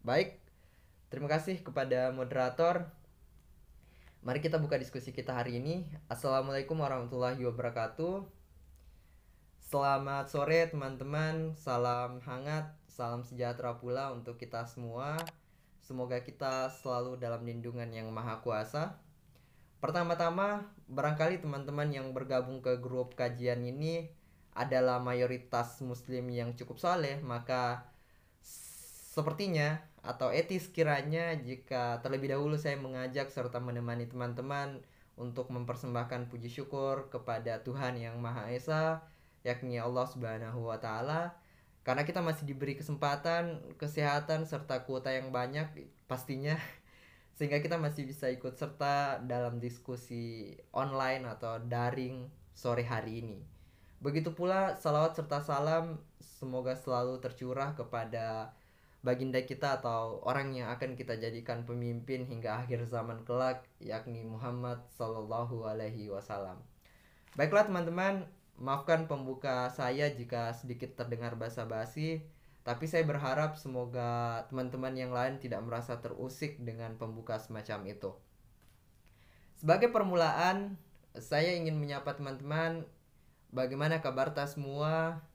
Baik, terima kasih kepada moderator. Mari kita buka diskusi kita hari ini. Assalamualaikum warahmatullahi wabarakatuh. Selamat sore teman-teman, salam hangat, salam sejahtera pula untuk kita semua. Semoga kita selalu dalam lindungan yang maha kuasa. Pertama-tama, barangkali teman-teman yang bergabung ke grup kajian ini adalah mayoritas muslim yang cukup saleh, maka sepertinya atau etis kiranya jika terlebih dahulu saya mengajak serta menemani teman-teman untuk mempersembahkan puji syukur kepada Tuhan yang Maha Esa, yakni Allah Subhanahu wa taala. Karena kita masih diberi kesempatan, kesehatan serta kuota yang banyak pastinya, sehingga kita masih bisa ikut serta dalam diskusi online atau daring sore hari ini. Begitu pula salawat serta salam semoga selalu tercurah kepada baginda kita atau orang yang akan kita jadikan pemimpin hingga akhir zaman kelak, yakni Muhammad Sallallahu Alaihi Wasallam. Baiklah teman-teman, maafkan pembuka saya jika sedikit terdengar basa-basi, tapi saya berharap semoga teman-teman yang lain tidak merasa terusik dengan pembuka semacam itu. Sebagai permulaan, saya ingin menyapa teman-teman. Bagaimana kabar tas semua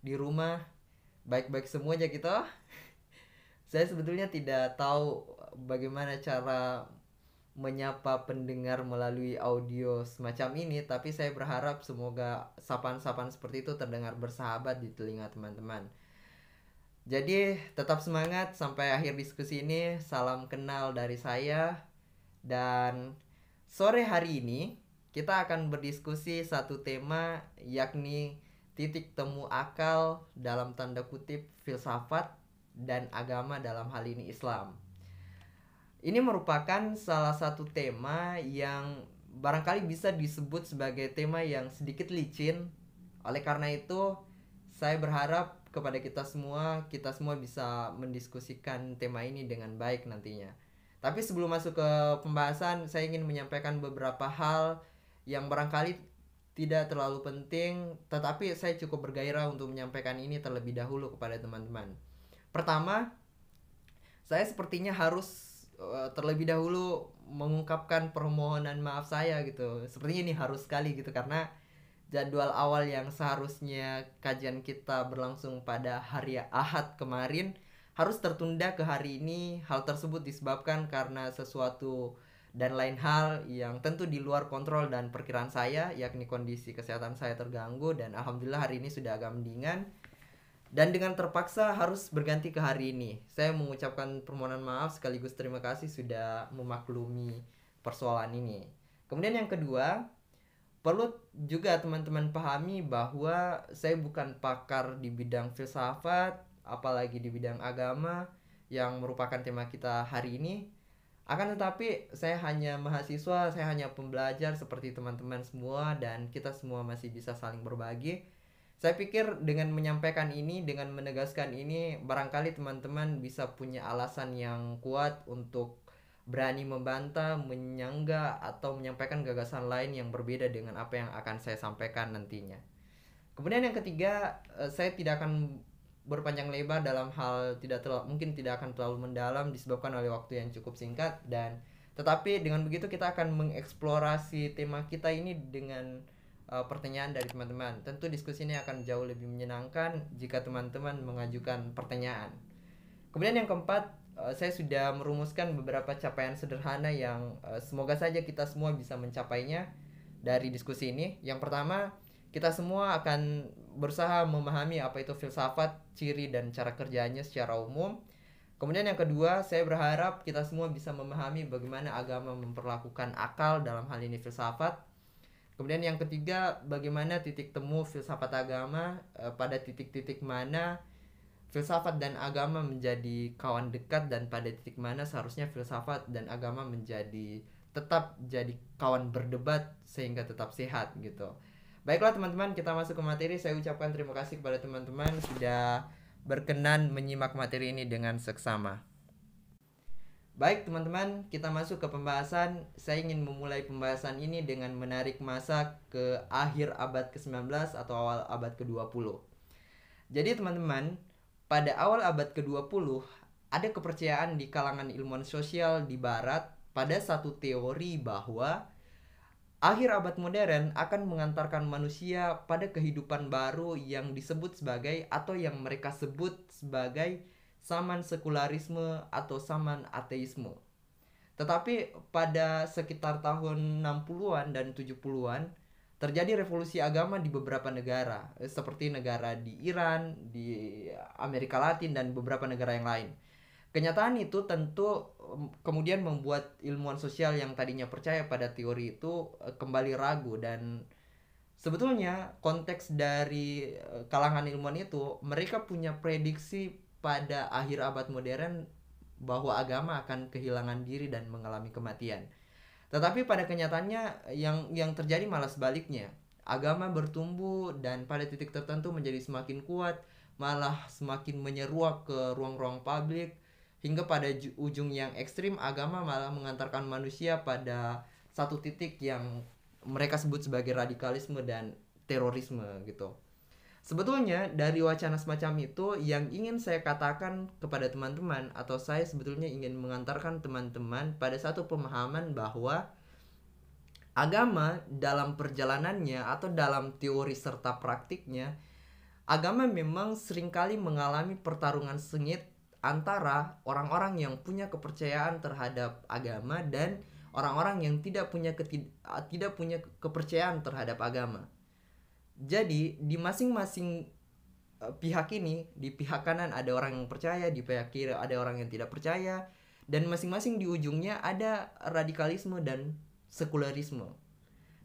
di rumah? Baik-baik semua aja gitu. Saya sebetulnya tidak tahu bagaimana cara menyapa pendengar melalui audio semacam ini, tapi saya berharap semoga sapaan-sapaan seperti itu terdengar bersahabat di telinga teman-teman. Jadi tetap semangat sampai akhir diskusi ini. Salam kenal dari saya. Dan sore hari ini kita akan berdiskusi satu tema, yakni titik temu akal dalam tanda kutip filsafat dan agama, dalam hal ini Islam. Ini merupakan salah satu tema yang barangkali bisa disebut sebagai tema yang sedikit licin. Oleh karena itu, saya berharap kepada kita semua bisa mendiskusikan tema ini dengan baik nantinya. Tapi sebelum masuk ke pembahasan, saya ingin menyampaikan beberapa hal yang barangkali tidak terlalu penting, tetapi saya cukup bergairah untuk menyampaikan ini terlebih dahulu kepada teman-teman. Pertama, saya sepertinya harus terlebih dahulu mengungkapkan permohonan maaf saya gitu. Sepertinya ini harus sekali gitu, karena jadwal awal yang seharusnya kajian kita berlangsung pada hari Ahad kemarin harus tertunda ke hari ini. Hal tersebut disebabkan karena sesuatu dan lain hal yang tentu di luar kontrol dan perkiraan saya, yakni kondisi kesehatan saya terganggu, dan alhamdulillah hari ini sudah agak mendingan. Dan dengan terpaksa harus berganti ke hari ini. Saya mengucapkan permohonan maaf sekaligus terima kasih sudah memaklumi persoalan ini. Kemudian yang kedua, perlu juga teman-teman pahami bahwa saya bukan pakar di bidang filsafat, apalagi di bidang agama yang merupakan tema kita hari ini. Akan tetapi saya hanya mahasiswa, saya hanya pembelajar seperti teman-teman semua, dan kita semua masih bisa saling berbagi. Saya pikir dengan menyampaikan ini, dengan menegaskan ini, barangkali teman-teman bisa punya alasan yang kuat untuk berani membantah, menyanggah, atau menyampaikan gagasan lain yang berbeda dengan apa yang akan saya sampaikan nantinya. Kemudian yang ketiga, saya tidak akan berpanjang lebar dalam hal mungkin tidak akan terlalu mendalam disebabkan oleh waktu yang cukup singkat, dan tetapi dengan begitu kita akan mengeksplorasi tema kita ini dengan pertanyaan dari teman-teman. Tentu diskusi ini akan jauh lebih menyenangkan jika teman-teman mengajukan pertanyaan. Kemudian yang keempat, saya sudah merumuskan beberapa capaian sederhana yang semoga saja kita semua bisa mencapainya dari diskusi ini. Yang pertama, kita semua akan berusaha memahami apa itu filsafat, ciri dan cara kerjanya secara umum. Kemudian yang kedua, saya berharap kita semua bisa memahami bagaimana agama memperlakukan akal, dalam hal ini filsafat. Kemudian yang ketiga, bagaimana titik temu filsafat agama, pada titik-titik mana filsafat dan agama menjadi kawan dekat, dan pada titik mana seharusnya filsafat dan agama menjadi tetap jadi kawan berdebat sehingga tetap sehat gitu. Baiklah teman-teman, kita masuk ke materi. Saya ucapkan terima kasih kepada teman-teman sudah berkenan menyimak materi ini dengan seksama. Baik teman-teman, kita masuk ke pembahasan. Saya ingin memulai pembahasan ini dengan menarik masa ke akhir abad ke-19 atau awal abad ke-20. Jadi teman-teman, pada awal abad ke-20 ada kepercayaan di kalangan ilmuwan sosial di barat pada satu teori bahwa akhir abad modern akan mengantarkan manusia pada kehidupan baru yang disebut sebagai atau yang mereka sebut sebagai zaman sekularisme atau zaman ateisme. Tetapi pada sekitar tahun 60-an dan 70-an terjadi revolusi agama di beberapa negara, seperti negara di Iran, di Amerika Latin dan beberapa negara yang lain. Kenyataan itu tentu kemudian membuat ilmuwan sosial yang tadinya percaya pada teori itu kembali ragu, dan sebetulnya konteks dari kalangan ilmuwan itu, mereka punya prediksi pada akhir abad modern bahwa agama akan kehilangan diri dan mengalami kematian. Tetapi pada kenyataannya yang terjadi malah sebaliknya. Agama bertumbuh dan pada titik tertentu menjadi semakin kuat, malah semakin menyeruak ke ruang-ruang publik, hingga pada ujung yang ekstrim agama malah mengantarkan manusia pada satu titik yang mereka sebut sebagai radikalisme dan terorisme gitu. Sebetulnya dari wacana semacam itu yang ingin saya katakan kepada teman-teman, atau saya sebetulnya ingin mengantarkan teman-teman pada satu pemahaman bahwa agama dalam perjalanannya atau dalam teori serta praktiknya, agama memang seringkali mengalami pertarungan sengit antara orang-orang yang punya kepercayaan terhadap agama dan orang-orang yang tidak punya kepercayaan terhadap agama. Jadi di masing-masing pihak ini, di pihak kanan ada orang yang percaya, di pihak kiri ada orang yang tidak percaya, dan masing-masing di ujungnya ada radikalisme dan sekularisme.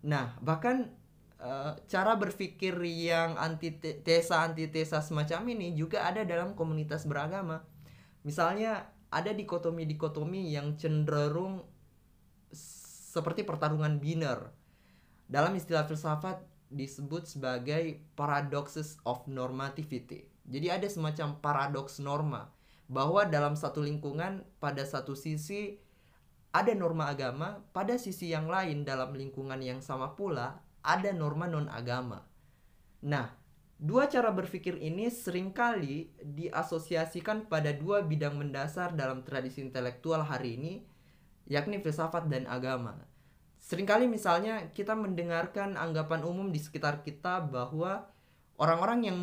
Nah, bahkan cara berpikir yang antitesa semacam ini juga ada dalam komunitas beragama. Misalnya ada dikotomi-dikotomi yang cenderung seperti pertarungan biner. Dalam istilah filsafat disebut sebagai paradoxes of normativity. Jadi ada semacam paradoks norma, bahwa dalam satu lingkungan pada satu sisi ada norma agama, pada sisi yang lain dalam lingkungan yang sama pula ada norma non-agama. Nah, dua cara berpikir ini seringkali diasosiasikan pada dua bidang mendasar dalam tradisi intelektual hari ini, yakni filsafat dan agama. Seringkali misalnya kita mendengarkan anggapan umum di sekitar kita bahwa orang-orang yang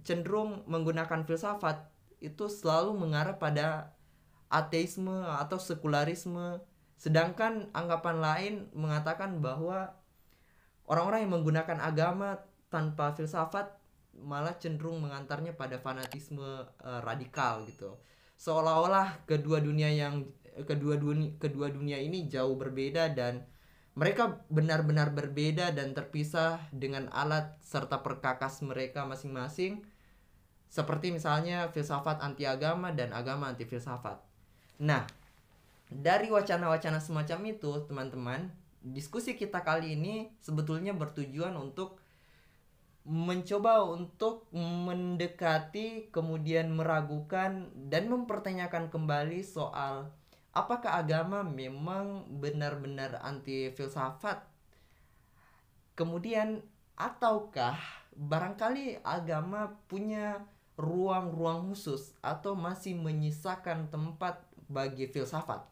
cenderung menggunakan filsafat itu selalu mengarah pada ateisme atau sekularisme, sedangkan anggapan lain mengatakan bahwa orang-orang yang menggunakan agama tanpa filsafat malah cenderung mengantarnya pada fanatisme radikal gitu. Seolah-olah kedua dunia ini jauh berbeda dan mereka benar-benar berbeda dan terpisah dengan alat serta perkakas mereka masing-masing, seperti misalnya filsafat anti agama dan agama anti filsafat. Nah, dari wacana-wacana semacam itu, teman-teman, diskusi kita kali ini sebetulnya bertujuan untuk mencoba untuk mendekati, kemudian meragukan dan mempertanyakan kembali soal apakah agama memang benar-benar anti filsafat? Kemudian ataukah barangkali agama punya ruang-ruang khusus atau masih menyisakan tempat bagi filsafat?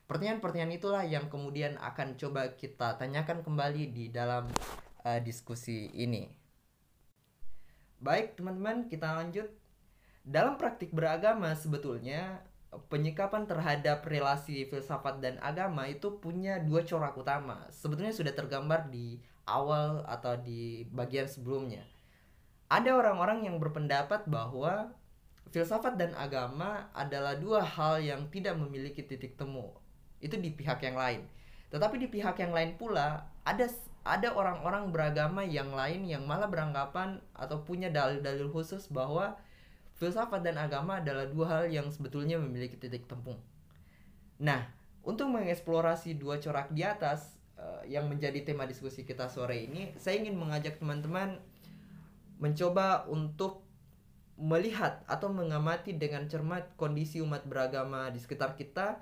Pertanyaan-pertanyaan itulah yang kemudian akan coba kita tanyakan kembali di dalam diskusi ini. Baik teman-teman, kita lanjut. Dalam praktik beragama sebetulnya penyikapan terhadap relasi filsafat dan agama itu punya dua corak utama. Sebetulnya sudah tergambar di awal atau di bagian sebelumnya. Ada orang-orang yang berpendapat bahwa filsafat dan agama adalah dua hal yang tidak memiliki titik temu. Itu di pihak yang lain. Tetapi di pihak yang lain pula ada orang-orang beragama yang lain yang malah beranggapan atau punya dalil-dalil khusus bahwa filsafat dan agama adalah dua hal yang sebetulnya memiliki titik temu. Nah, untuk mengeksplorasi dua corak di atas yang menjadi tema diskusi kita sore ini, saya ingin mengajak teman-teman mencoba untuk melihat atau mengamati dengan cermat kondisi umat beragama di sekitar kita.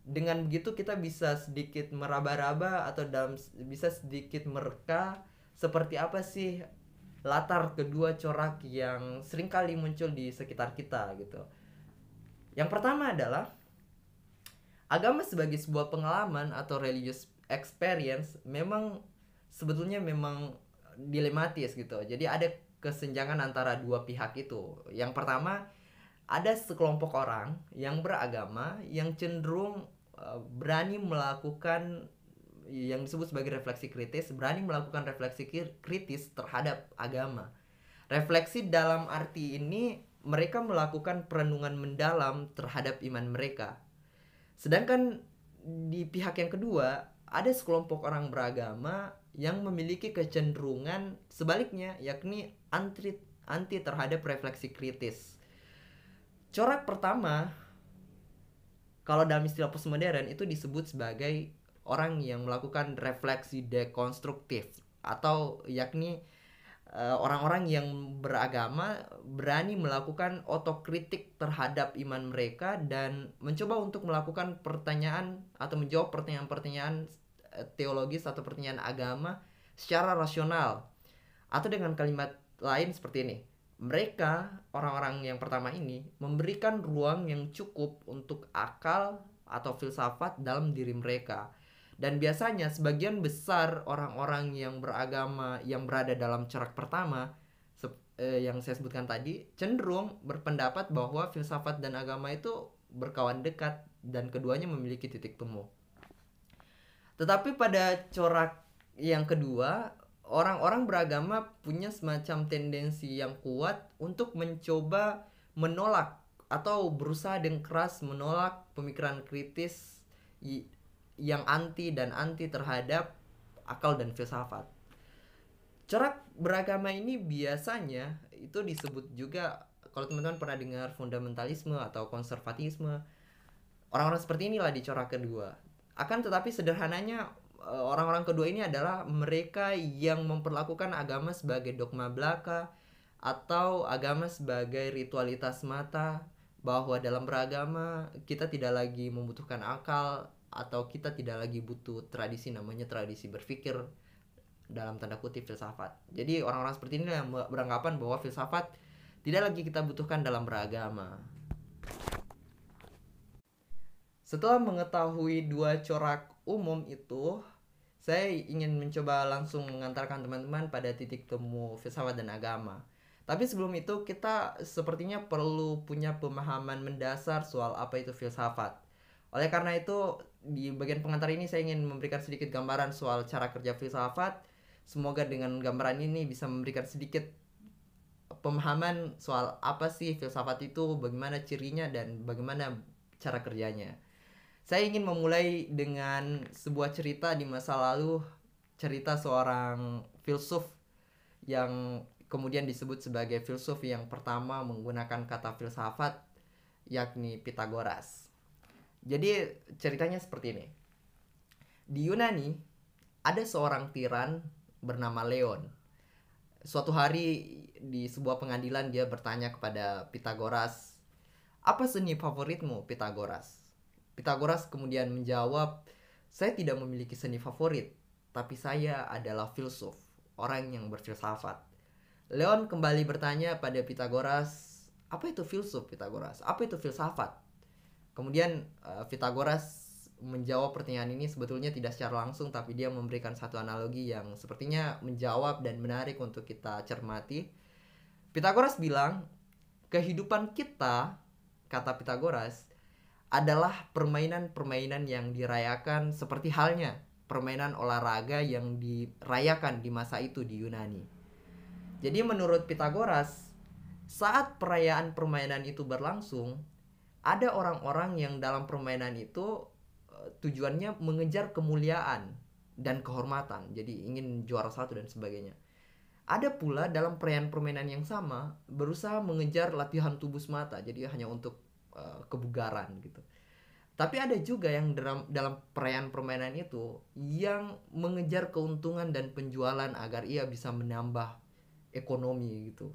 Dengan begitu kita bisa sedikit meraba-raba atau bisa sedikit mereka seperti apa sih latar kedua corak yang seringkali muncul di sekitar kita gitu. Yang pertama adalah agama sebagai sebuah pengalaman atau religious experience memang sebetulnya memang dilematis gitu. Jadi ada kesenjangan antara dua pihak itu. Yang pertama, ada sekelompok orang yang beragama yang cenderung berani melakukan yang disebut sebagai refleksi kritis, berani melakukan refleksi kritis terhadap agama. Refleksi dalam arti ini mereka melakukan perenungan mendalam terhadap iman mereka. Sedangkan di pihak yang kedua, ada sekelompok orang beragama yang memiliki kecenderungan sebaliknya, yakni anti terhadap refleksi kritis. Corak pertama, kalau dalam istilah postmodern itu disebut sebagai orang yang melakukan refleksi dekonstruktif, atau yakni orang-orang yang beragama berani melakukan otokritik terhadap iman mereka dan mencoba untuk melakukan pertanyaan atau menjawab pertanyaan-pertanyaan teologis atau pertanyaan agama secara rasional. Atau dengan kalimat lain seperti ini, mereka, orang-orang yang pertama ini, memberikan ruang yang cukup untuk akal atau filsafat dalam diri mereka. Dan biasanya sebagian besar orang-orang yang beragama yang berada dalam corak pertama yang saya sebutkan tadi cenderung berpendapat bahwa filsafat dan agama itu berkawan dekat dan keduanya memiliki titik temu. Tetapi pada corak yang kedua, orang-orang beragama punya semacam tendensi yang kuat untuk mencoba menolak atau berusaha dengan keras menolak pemikiran kritis yang anti terhadap akal dan filsafat. Corak beragama ini biasanya itu disebut juga, kalau teman-teman pernah dengar fundamentalisme atau konservatisme, orang-orang seperti inilah di corak kedua. Akan tetapi sederhananya orang-orang kedua ini adalah mereka yang memperlakukan agama sebagai dogma belaka atau agama sebagai ritualitas semata, bahwa dalam beragama kita tidak lagi membutuhkan akal atau kita tidak lagi butuh tradisi, namanya tradisi berpikir dalam tanda kutip filsafat. Jadi orang-orang seperti ini yang beranggapan bahwa filsafat tidak lagi kita butuhkan dalam beragama. Setelah mengetahui dua corak umum itu, saya ingin mencoba langsung mengantarkan teman-teman pada titik temu filsafat dan agama. Tapi sebelum itu kita sepertinya perlu punya pemahaman mendasar soal apa itu filsafat. Oleh karena itu, di bagian pengantar ini saya ingin memberikan sedikit gambaran soal cara kerja filsafat. Semoga dengan gambaran ini bisa memberikan sedikit pemahaman soal apa sih filsafat itu, bagaimana cirinya, dan bagaimana cara kerjanya. Saya ingin memulai dengan sebuah cerita di masa lalu, cerita seorang filsuf yang kemudian disebut sebagai filsuf yang pertama menggunakan kata filsafat, yakni Pythagoras. Jadi ceritanya seperti ini. Di Yunani ada seorang tiran bernama Leon. Suatu hari di sebuah pengadilan dia bertanya kepada Pythagoras, "Apa seni favoritmu, Pythagoras?" Pythagoras kemudian menjawab, "Saya tidak memiliki seni favorit, tapi saya adalah filsuf, orang yang berfilsafat." Leon kembali bertanya pada Pythagoras, "Apa itu filsuf, Pythagoras? Apa itu filsafat?" Kemudian Pythagoras menjawab pertanyaan ini sebetulnya tidak secara langsung, tapi dia memberikan satu analogi yang sepertinya menjawab dan menarik untuk kita cermati. Pythagoras bilang, kehidupan kita, kata Pythagoras, adalah permainan-permainan yang dirayakan seperti halnya permainan olahraga yang dirayakan di masa itu di Yunani. Jadi menurut Pythagoras, saat perayaan permainan itu berlangsung, ada orang-orang yang dalam permainan itu tujuannya mengejar kemuliaan dan kehormatan, jadi ingin juara satu dan sebagainya. Ada pula dalam permainan yang sama berusaha mengejar latihan tubuh semata, jadi hanya untuk kebugaran gitu. Tapi ada juga yang dalam perayaan permainan itu yang mengejar keuntungan dan penjualan agar ia bisa menambah ekonomi gitu.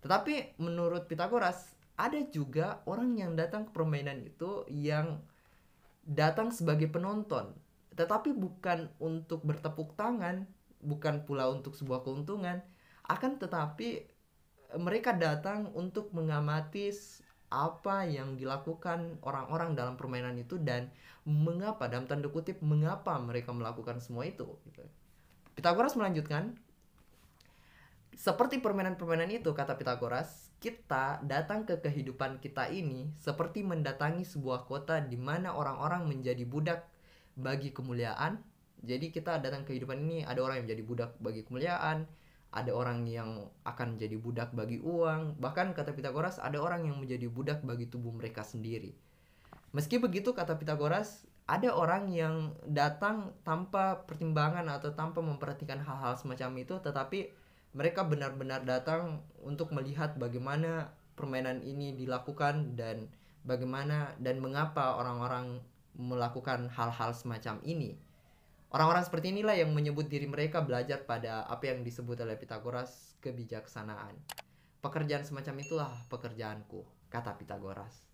Tetapi menurut Pythagoras, ada juga orang yang datang ke permainan itu yang datang sebagai penonton, tetapi bukan untuk bertepuk tangan, bukan pula untuk sebuah keuntungan, akan tetapi mereka datang untuk mengamati apa yang dilakukan orang-orang dalam permainan itu dan mengapa, dalam tanda kutip, mengapa mereka melakukan semua itu gitu. Pitagoras melanjutkan, seperti permainan-permainan itu, kata Pitagoras, kita datang ke kehidupan kita ini seperti mendatangi sebuah kota di mana orang-orang menjadi budak bagi kemuliaan. Jadi kita datang ke kehidupan ini, ada orang yang menjadi budak bagi kemuliaan, ada orang yang akan menjadi budak bagi uang, bahkan kata Pitagoras ada orang yang menjadi budak bagi tubuh mereka sendiri. Meski begitu, kata Pitagoras, ada orang yang datang tanpa pertimbangan atau tanpa memperhatikan hal-hal semacam itu, tetapi mereka benar-benar datang untuk melihat bagaimana permainan ini dilakukan dan bagaimana dan mengapa orang-orang melakukan hal-hal semacam ini. Orang-orang seperti inilah yang menyebut diri mereka belajar pada apa yang disebut oleh Pitagoras kebijaksanaan. Pekerjaan semacam itulah pekerjaanku, kata Pitagoras.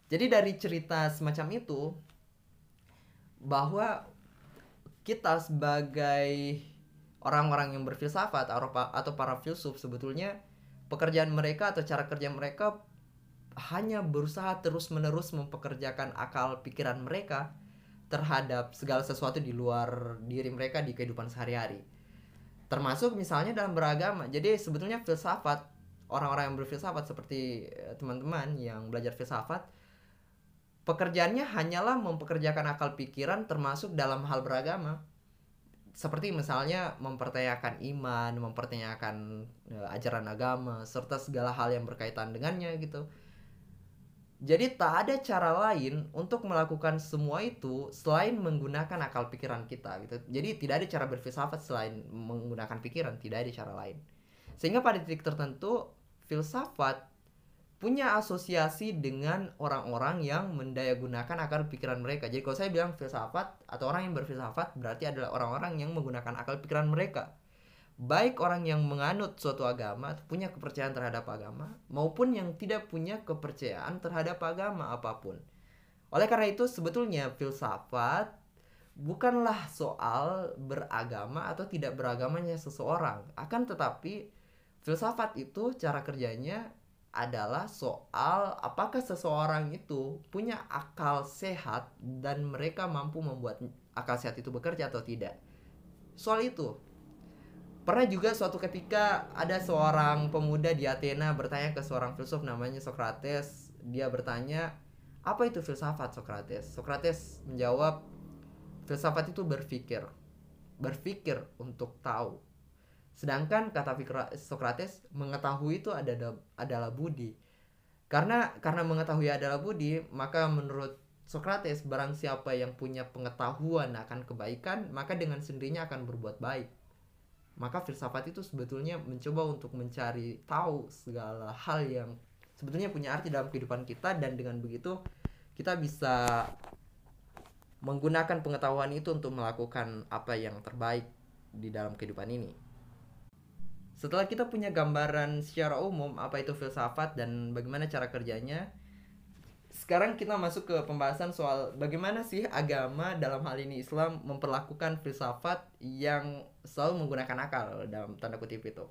Jadi dari cerita semacam itu, bahwa kita sebagai orang-orang yang berfilsafat atau para filsuf, sebetulnya pekerjaan mereka atau cara kerja mereka hanya berusaha terus-menerus mempekerjakan akal pikiran mereka terhadap segala sesuatu di luar diri mereka di kehidupan sehari-hari. Termasuk misalnya dalam beragama. Jadi sebetulnya filsafat, orang-orang yang berfilsafat seperti teman-teman yang belajar filsafat, pekerjaannya hanyalah mempekerjakan akal pikiran termasuk dalam hal beragama. Seperti misalnya mempertanyakan iman, mempertanyakan ajaran agama, serta segala hal yang berkaitan dengannya gitu. Jadi tak ada cara lain untuk melakukan semua itu selain menggunakan akal pikiran kita gitu. Jadi tidak ada cara berfilsafat selain menggunakan pikiran, tidak ada cara lain. Sehingga pada titik tertentu filsafat punya asosiasi dengan orang-orang yang mendayagunakan akal pikiran mereka. Jadi kalau saya bilang filsafat atau orang yang berfilsafat, berarti adalah orang-orang yang menggunakan akal pikiran mereka. Baik orang yang menganut suatu agama, punya kepercayaan terhadap agama, maupun yang tidak punya kepercayaan terhadap agama apapun. Oleh karena itu sebetulnya filsafat bukanlah soal beragama atau tidak beragamanya seseorang. Akan tetapi filsafat itu cara kerjanya adalah soal apakah seseorang itu punya akal sehat dan mereka mampu membuat akal sehat itu bekerja atau tidak. Soal itu. Pernah juga suatu ketika ada seorang pemuda di Athena bertanya ke seorang filsuf namanya Socrates. Dia bertanya, "Apa itu filsafat, Socrates?" Socrates menjawab, "Filsafat itu berpikir. Berpikir untuk tahu." Sedangkan kata Socrates, mengetahui itu adalah budi. Karena mengetahui adalah budi, maka menurut Socrates, barang siapa yang punya pengetahuan akan kebaikan, maka dengan sendirinya akan berbuat baik. Maka filsafat itu sebetulnya mencoba untuk mencari tahu segala hal yang sebetulnya punya arti dalam kehidupan kita, dan dengan begitu kita bisa menggunakan pengetahuan itu untuk melakukan apa yang terbaik di dalam kehidupan ini. Setelah kita punya gambaran secara umum apa itu filsafat dan bagaimana cara kerjanya, sekarang kita masuk ke pembahasan soal bagaimana sih agama, dalam hal ini Islam, memperlakukan filsafat yang selalu menggunakan akal dalam tanda kutip itu.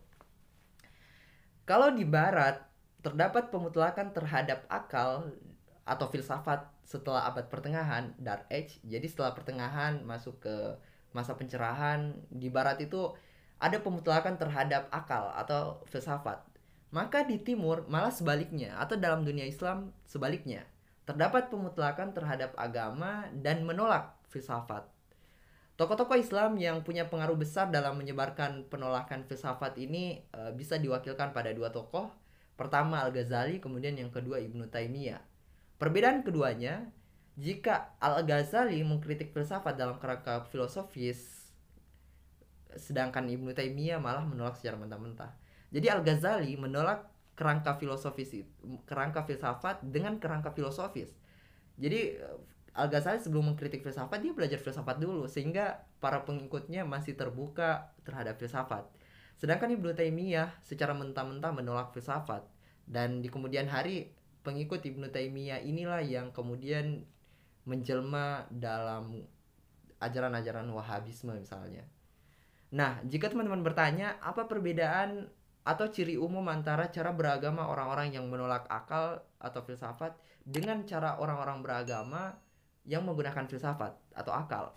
Kalau di barat terdapat pemutlakan terhadap akal atau filsafat setelah abad pertengahan, Dark Age. Jadi setelah pertengahan masuk ke masa pencerahan, di barat itu ada pemutlakan terhadap akal atau filsafat. Maka di timur malah sebaliknya, atau dalam dunia Islam sebaliknya. Terdapat pemutlakan terhadap agama dan menolak filsafat. Tokoh-tokoh Islam yang punya pengaruh besar dalam menyebarkan penolakan filsafat ini bisa diwakilkan pada dua tokoh. Pertama Al-Ghazali, kemudian yang kedua Ibnu Taimiyah. Perbedaan keduanya, jika Al-Ghazali mengkritik filsafat dalam kerangka filosofis, sedangkan Ibnu Taimiyah malah menolak secara mentah-mentah. Jadi Al-Ghazali menolak kerangka filsafat dengan kerangka filosofis. Jadi Al-Ghazali sebelum mengkritik filsafat, dia belajar filsafat dulu, sehingga para pengikutnya masih terbuka terhadap filsafat. Sedangkan Ibnu Taimiyah secara mentah-mentah menolak filsafat. Dan di kemudian hari, pengikut Ibnu Taimiyah inilah yang kemudian menjelma dalam ajaran-ajaran Wahabisme misalnya. Nah, jika teman-teman bertanya, apa perbedaan atau ciri umum antara cara beragama orang-orang yang menolak akal atau filsafat dengan cara orang-orang beragama yang menggunakan filsafat atau akal.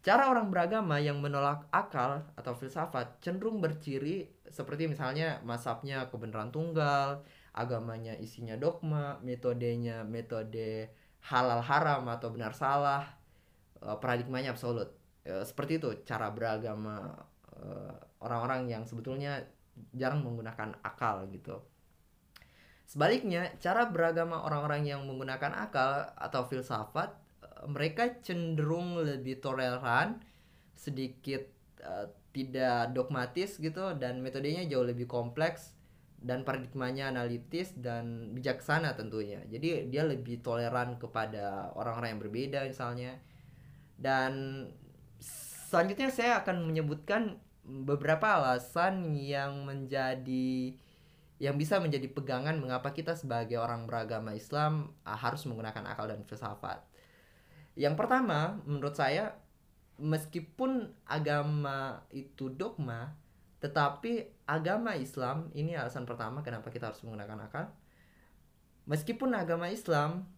Cara orang beragama yang menolak akal atau filsafat cenderung berciri seperti misalnya mazhabnya kebenaran tunggal, agamanya isinya dogma, metodenya metode halal haram atau benar salah, paradigmanya absolut. Seperti itu cara beragama orang-orang yang sebetulnya jarang menggunakan akal gitu. Sebaliknya, cara beragama orang-orang yang menggunakan akal atau filsafat, mereka cenderung lebih toleran, sedikit tidak dogmatis gitu, dan metodenya jauh lebih kompleks, dan paradigmanya analitis dan bijaksana tentunya. Jadi dia lebih toleran kepada orang-orang yang berbeda misalnya. Dan selanjutnya saya akan menyebutkan beberapa alasan yang bisa menjadi pegangan mengapa kita sebagai orang beragama Islam harus menggunakan akal dan filsafat. Yang pertama, menurut saya, meskipun agama itu dogma, tetapi agama Islam, ini alasan pertama kenapa kita harus menggunakan akal. Meskipun agama Islam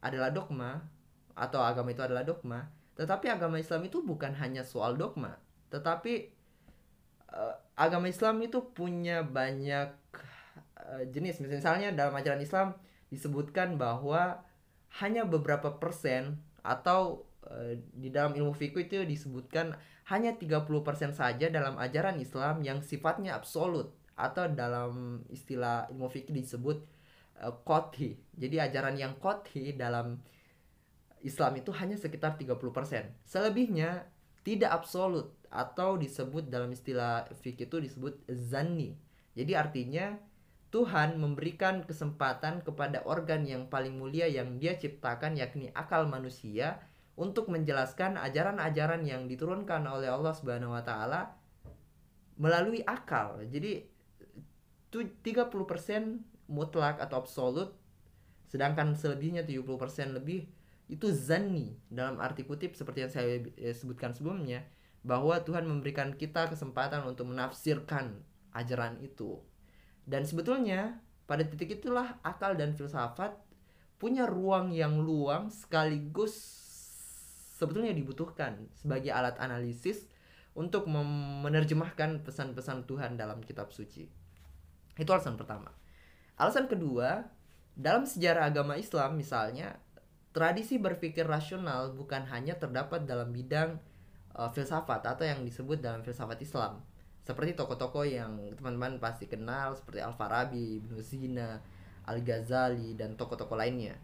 adalah dogma, atau agama itu adalah dogma, tetapi agama Islam itu bukan hanya soal dogma, tetapi agama Islam itu punya banyak jenis. Misalnya dalam ajaran Islam disebutkan bahwa hanya beberapa persen, atau di dalam ilmu fikih itu disebutkan hanya 30% saja dalam ajaran Islam yang sifatnya absolut, atau dalam istilah ilmu fikih disebut qot'i. Jadi ajaran yang qot'i dalam Islam itu hanya sekitar 30%. Selebihnya tidak absolut, atau disebut dalam istilah fikih itu disebut zanni. Jadi artinya Tuhan memberikan kesempatan kepada organ yang paling mulia yang Dia ciptakan, yakni akal manusia, untuk menjelaskan ajaran-ajaran yang diturunkan oleh Allah Subhanahu wa taala melalui akal. Jadi 30% mutlak atau absolut, sedangkan selebihnya 70% lebih itu zanni, dalam arti kutip seperti yang saya sebutkan sebelumnya, bahwa Tuhan memberikan kita kesempatan untuk menafsirkan ajaran itu. Dan sebetulnya pada titik itulah akal dan filsafat punya ruang yang luang sekaligus sebetulnya dibutuhkan sebagai alat analisis untuk menerjemahkan pesan-pesan Tuhan dalam kitab suci. Itu alasan pertama. Alasan kedua, dalam sejarah agama Islam misalnya, tradisi berpikir rasional bukan hanya terdapat dalam bidang filsafat atau yang disebut dalam filsafat Islam. Seperti tokoh-tokoh yang teman-teman pasti kenal seperti Al-Farabi, Ibnu Sina, Al-Ghazali, dan tokoh-tokoh lainnya.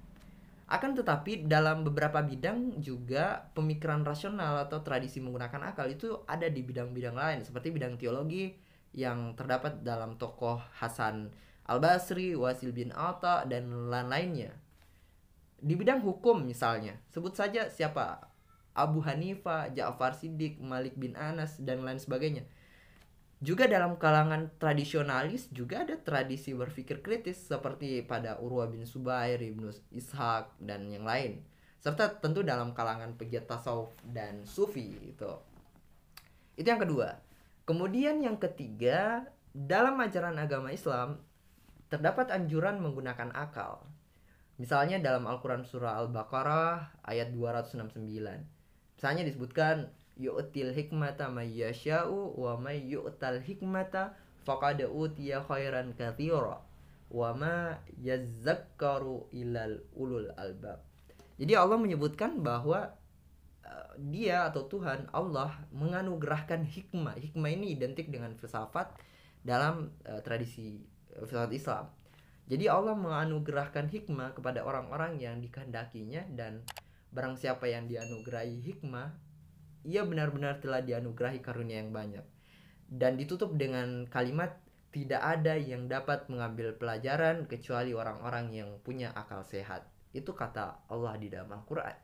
Akan tetapi dalam beberapa bidang juga pemikiran rasional atau tradisi menggunakan akal itu ada di bidang-bidang lain, seperti bidang teologi yang terdapat dalam tokoh Hasan Al-Basri, Wasil bin Atta, dan lain-lainnya. Di bidang hukum misalnya, sebut saja siapa? Abu Hanifah, Ja'far Siddiq, Malik bin Anas, dan lain sebagainya. Juga dalam kalangan tradisionalis juga ada tradisi berpikir kritis seperti pada Urwa bin Zubair, Ibnu Ishaq, dan yang lain. Serta tentu dalam kalangan pegiat tasawuf dan sufi itu. Itu yang kedua. Kemudian yang ketiga, dalam ajaran agama Islam terdapat anjuran menggunakan akal. Misalnya dalam Al-Quran surah Al-Baqarah ayat 269. Misalnya disebutkan yu'til hikmata may yasha'u wa may yu'tal hikmata faqad utiya khairan katsira wa ma yazakkaru ilal ulul albab. Jadi Allah menyebutkan bahwa Dia atau Tuhan Allah menganugerahkan hikmah. Hikmah ini identik dengan filsafat dalam tradisi filsafat Islam. Jadi Allah menganugerahkan hikmah kepada orang-orang yang dikehendakinya, dan barang siapa yang dianugerahi hikmah, ia benar-benar telah dianugerahi karunia yang banyak. Dan ditutup dengan kalimat, tidak ada yang dapat mengambil pelajaran kecuali orang-orang yang punya akal sehat. Itu kata Allah di dalam Al-Quran.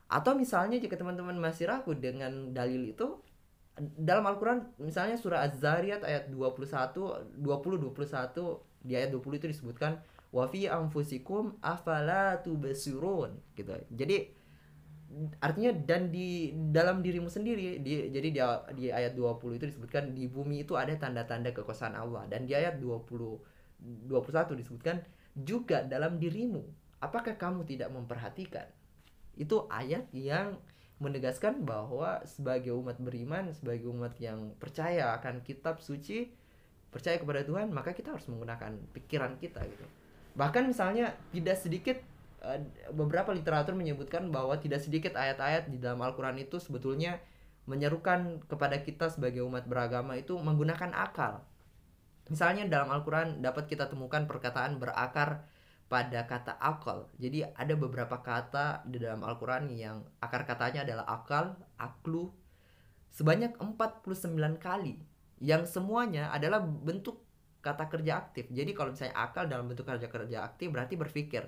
Atau misalnya jika teman-teman masih ragu dengan dalil itu, dalam Al-Quran misalnya surah Az-Zariyat ayat 20-21, di ayat 20 itu disebutkan wa fi anfusikum afala tubsirun gitu. Jadi artinya dan di dalam dirimu sendiri. Jadi di ayat 20 itu disebutkan di bumi itu ada tanda-tanda kekuasaan Allah, dan di ayat 21 disebutkan juga dalam dirimu. Apakah kamu tidak memperhatikan? Itu ayat yang menegaskan bahwa sebagai umat beriman, sebagai umat yang percaya akan kitab suci, percaya kepada Tuhan, maka kita harus menggunakan pikiran kita gitu. Bahkan misalnya tidak sedikit beberapa literatur menyebutkan bahwa tidak sedikit ayat-ayat di dalam Al-Quran itu sebetulnya menyerukan kepada kita sebagai umat beragama itu menggunakan akal. Misalnya dalam Al-Quran dapat kita temukan perkataan berakar pada kata akal. Jadi ada beberapa kata di dalam Al-Quran yang akar katanya adalah akal, aklu, sebanyak 49 kali, yang semuanya adalah bentuk kata kerja aktif. Jadi kalau misalnya akal dalam bentuk kerja aktif berarti berpikir.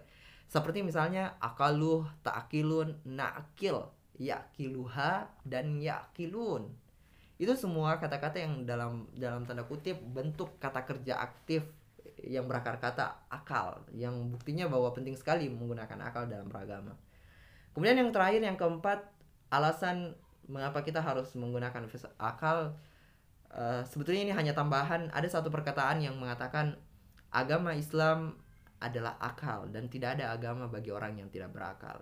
Seperti misalnya akaluh, ta'akilun, na'akil, yakiluha, dan yakilun. Itu semua kata-kata yang dalam tanda kutip bentuk kata kerja aktif yang berakar kata akal, yang buktinya bahwa penting sekali menggunakan akal dalam beragama. Kemudian yang terakhir, yang keempat, alasan mengapa kita harus menggunakan akal, sebetulnya ini hanya tambahan. Ada satu perkataan yang mengatakan agama Islam adalah akal dan tidak ada agama bagi orang yang tidak berakal.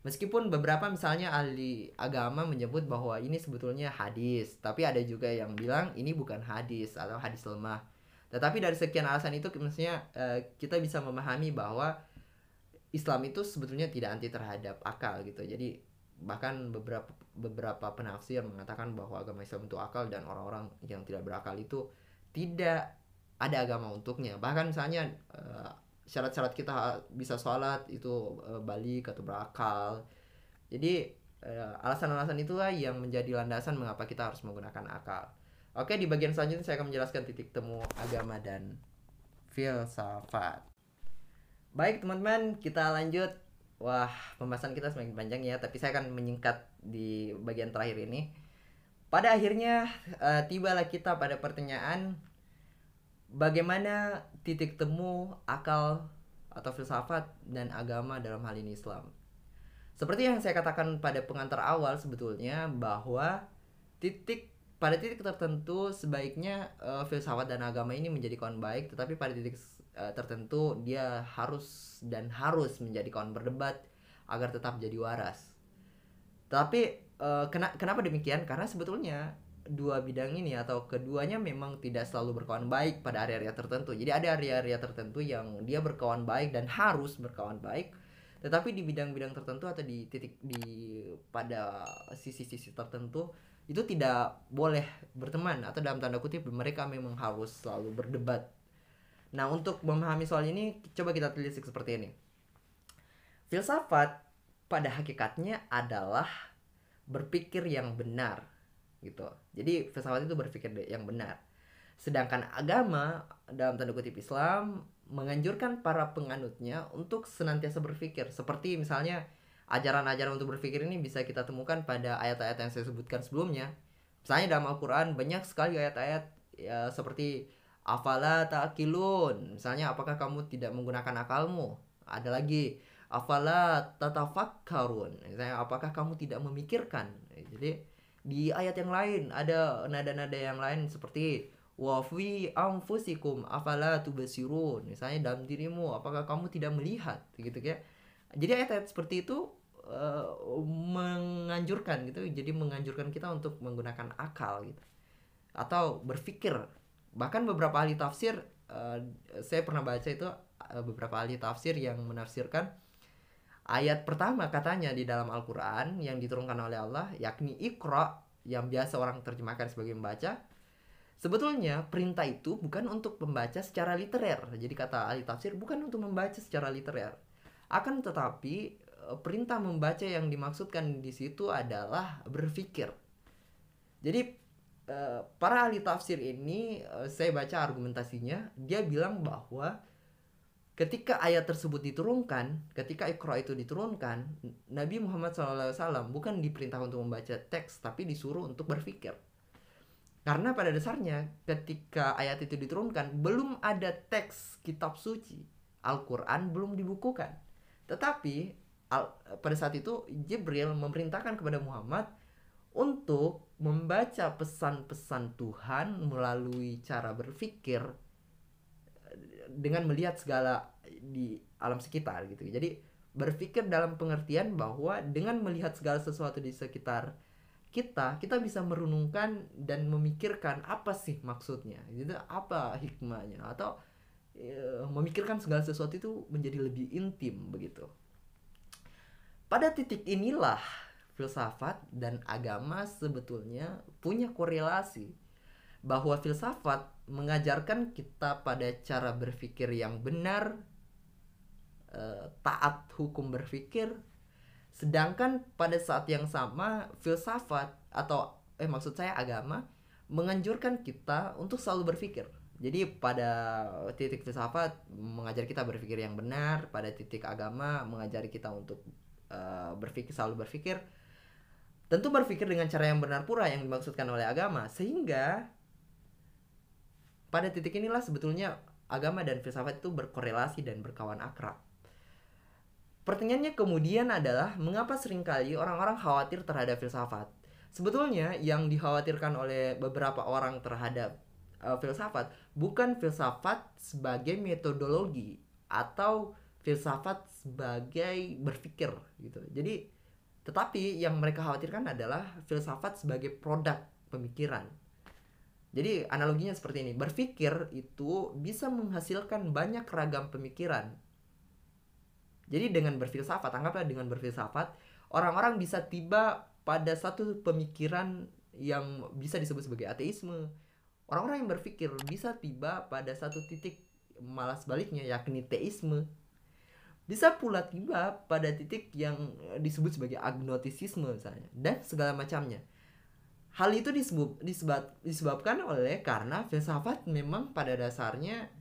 Meskipun beberapa misalnya ahli agama menyebut bahwa ini sebetulnya hadis, tapi ada juga yang bilang ini bukan hadis atau hadis lemah. Tetapi dari sekian alasan itu maksudnya kita bisa memahami bahwa Islam itu sebetulnya tidak anti terhadap akal gitu. Jadi bahkan beberapa penafsir mengatakan bahwa agama Islam itu akal, dan orang-orang yang tidak berakal itu tidak ada agama untuknya. Bahkan misalnya syarat-syarat kita bisa sholat itu balik atau berakal. Jadi alasan-alasan itulah yang menjadi landasan mengapa kita harus menggunakan akal. Oke, di bagian selanjutnya saya akan menjelaskan titik temu agama dan filsafat. Baik teman-teman, kita lanjut. Wah, pembahasan kita semakin panjang ya, tapi saya akan menyingkat di bagian terakhir ini. Pada akhirnya tibalah kita pada pertanyaan bagaimana titik temu akal atau filsafat dan agama dalam hal ini Islam. Seperti yang saya katakan pada pengantar awal sebetulnya bahwa pada titik tertentu sebaiknya filsafat dan agama ini menjadi kawan baik, tetapi pada titik tertentu dia harus menjadi kawan berdebat agar tetap jadi waras. Tapi kenapa demikian? Karena sebetulnya dua bidang ini atau keduanya memang tidak selalu berkawan baik pada area-area tertentu. Jadi ada area-area tertentu yang dia berkawan baik dan harus berkawan baik, tetapi di bidang-bidang tertentu atau pada sisi-sisi tertentu itu tidak boleh berteman, atau dalam tanda kutip mereka memang harus selalu berdebat. Nah, untuk memahami soal ini coba kita telisik seperti ini. Filsafat pada hakikatnya adalah berpikir yang benar gitu. Jadi filsafat itu berpikir yang benar. Sedangkan agama dalam tanda kutip Islam menganjurkan para penganutnya untuk senantiasa berpikir. Seperti misalnya ajaran-ajaran untuk berpikir ini bisa kita temukan pada ayat-ayat yang saya sebutkan sebelumnya. Misalnya dalam Al-Quran banyak sekali ayat-ayat ya, seperti afala ta'qilun. Misalnya apakah kamu tidak menggunakan akalmu? Ada lagi afala tatafakkarun. Misalnya apakah kamu tidak memikirkan? Jadi di ayat yang lain ada nada-nada yang lain seperti wa fi anfusikum afala tubsirun. Misalnya dalam dirimu apakah kamu tidak melihat gitu ya. Jadi ayat-ayat seperti itu menganjurkan gitu. Jadi menganjurkan kita untuk menggunakan akal gitu. Atau berpikir. Bahkan beberapa ahli tafsir saya pernah baca itu beberapa ahli tafsir yang menafsirkan ayat pertama katanya di dalam Al-Quran yang diturunkan oleh Allah, yakni Iqra, yang biasa orang terjemahkan sebagai membaca. Sebetulnya perintah itu bukan untuk membaca secara literer. Jadi kata ahli tafsir bukan untuk membaca secara literer. Akan tetapi perintah membaca yang dimaksudkan di situ adalah berpikir. Jadi para ahli tafsir ini saya baca argumentasinya, dia bilang bahwa ketika ayat tersebut diturunkan, ketika Iqra itu diturunkan, Nabi Muhammad SAW bukan diperintah untuk membaca teks, tapi disuruh untuk berpikir. Karena pada dasarnya ketika ayat itu diturunkan, belum ada teks kitab suci, Al-Quran belum dibukukan. Tetapi pada saat itu Jibril memerintahkan kepada Muhammad untuk membaca pesan-pesan Tuhan melalui cara berpikir dengan melihat segala di alam sekitar gitu. Jadi berpikir dalam pengertian bahwa dengan melihat segala sesuatu di sekitar kita bisa merenungkan dan memikirkan apa sih maksudnya gitu, apa hikmahnya, atau memikirkan segala sesuatu itu menjadi lebih intim begitu. Pada titik inilah filsafat dan agama sebetulnya punya korelasi, bahwa filsafat mengajarkan kita pada cara berpikir yang benar, taat hukum berpikir, sedangkan pada saat yang sama filsafat atau maksud saya agama menganjurkan kita untuk selalu berpikir. Jadi pada titik filsafat mengajar kita berpikir yang benar, pada titik agama mengajari kita untuk selalu berpikir. Tentu berpikir dengan cara yang benar pula yang dimaksudkan oleh agama, sehingga pada titik inilah sebetulnya agama dan filsafat itu berkorelasi dan berkawan akrab. Pertanyaannya kemudian adalah, mengapa seringkali orang-orang khawatir terhadap filsafat? Sebetulnya yang dikhawatirkan oleh beberapa orang terhadap filsafat bukan filsafat sebagai metodologi atau filsafat sebagai berpikir gitu. Jadi tetapi yang mereka khawatirkan adalah filsafat sebagai produk pemikiran. Jadi analoginya seperti ini, berpikir itu bisa menghasilkan banyak ragam pemikiran. Jadi dengan berfilsafat, anggaplah dengan berfilsafat, orang-orang bisa tiba pada satu pemikiran yang bisa disebut sebagai ateisme. Orang-orang yang berpikir bisa tiba pada satu titik malah sebaliknya, yakni teisme. Bisa pula tiba pada titik yang disebut sebagai agnostisisme misalnya, dan segala macamnya. Hal itu disebabkan oleh karena filsafat memang pada dasarnya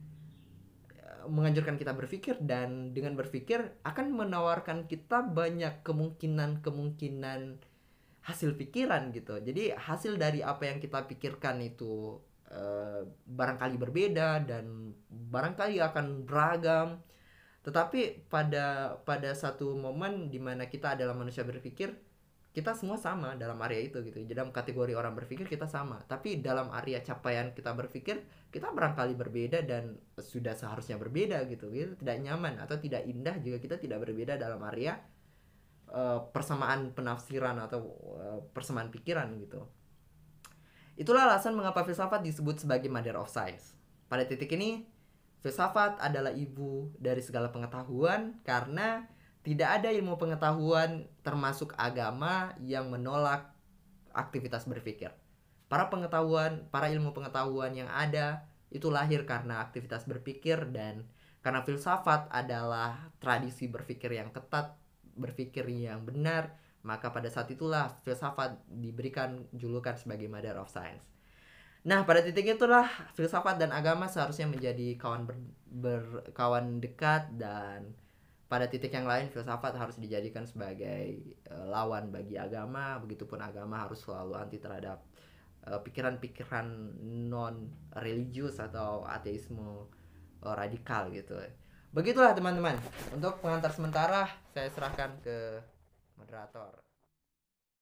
menganjurkan kita berpikir, dan dengan berpikir akan menawarkan kita banyak kemungkinan hasil pikiran gitu. Jadi hasil dari apa yang kita pikirkan itu barangkali berbeda dan barangkali akan beragam. Tetapi pada satu momen di mana kita adalah manusia berpikir, kita semua sama dalam area itu gitu. Dalam kategori orang berpikir kita sama, tapi dalam area capaian kita berpikir kita barangkali berbeda dan sudah seharusnya berbeda gitu. Tidak nyaman atau tidak indah jika kita tidak berbeda dalam area persamaan penafsiran atau persamaan pikiran gitu. Itulah alasan mengapa filsafat disebut sebagai mother of science. Pada titik ini filsafat adalah ibu dari segala pengetahuan, karena tidak ada ilmu pengetahuan termasuk agama yang menolak aktivitas berpikir. Para ilmu pengetahuan yang ada itu lahir karena aktivitas berpikir, dan karena filsafat adalah tradisi berpikir yang ketat, berpikir yang benar, maka pada saat itulah filsafat diberikan julukan sebagai mother of science. Nah, pada titik itulah filsafat dan agama seharusnya menjadi kawan dekat, dan pada titik yang lain filsafat harus dijadikan sebagai lawan bagi agama. Begitupun agama harus selalu anti terhadap pikiran-pikiran non religius atau ateisme radikal gitu. Begitulah teman-teman. Untuk pengantar sementara saya serahkan ke moderator.